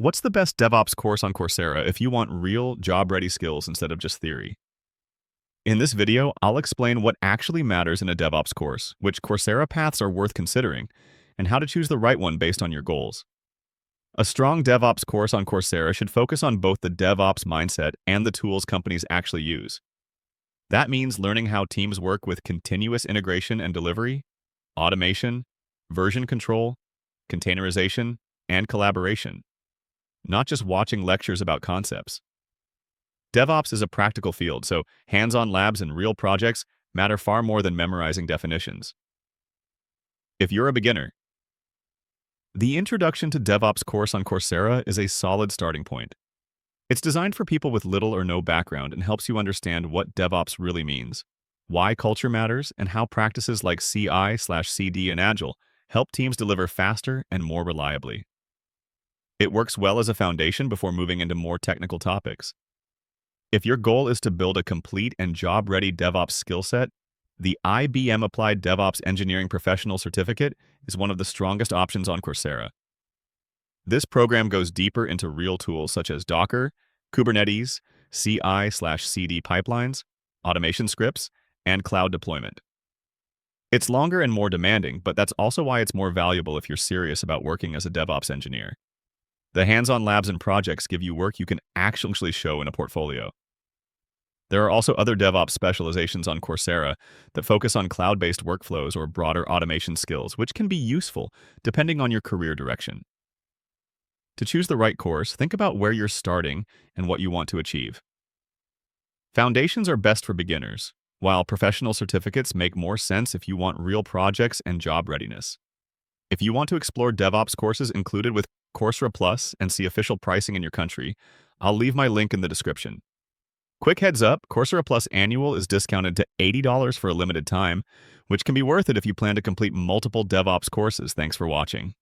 What's the best DevOps course on Coursera if you want real job-ready skills instead of just theory? In this video, I'll explain what actually matters in a DevOps course, which Coursera paths are worth considering, and how to choose the right one based on your goals. A strong DevOps course on Coursera should focus on both the DevOps mindset and the tools companies actually use. That means learning how teams work with continuous integration and delivery, automation, version control, containerization, and collaboration, not just watching lectures about concepts. DevOps is a practical field, so hands-on labs and real projects matter far more than memorizing definitions. If you're a beginner, the Introduction to DevOps course on Coursera is a solid starting point. It's designed for people with little or no background and helps you understand what DevOps really means, why culture matters, and how practices like CI/CD and Agile help teams deliver faster and more reliably. It works well as a foundation before moving into more technical topics. If your goal is to build a complete and job-ready DevOps skill set, the IBM Applied DevOps Engineering Professional Certificate is one of the strongest options on Coursera. This program goes deeper into real tools such as Docker, Kubernetes, CI/CD pipelines, automation scripts, and cloud deployment. It's longer and more demanding, but that's also why it's more valuable if you're serious about working as a DevOps engineer. The hands-on labs and projects give you work you can actually show in a portfolio. There are also other DevOps specializations on Coursera that focus on cloud-based workflows or broader automation skills, which can be useful depending on your career direction. To choose the right course, think about where you're starting and what you want to achieve. Foundations are best for beginners, while professional certificates make more sense if you want real projects and job readiness. If you want to explore DevOps courses included with Coursera Plus and see official pricing in your country, I'll leave my link in the description. Quick heads up, Coursera Plus Annual is discounted to $80 for a limited time, which can be worth it if you plan to complete multiple DevOps courses. Thanks for watching.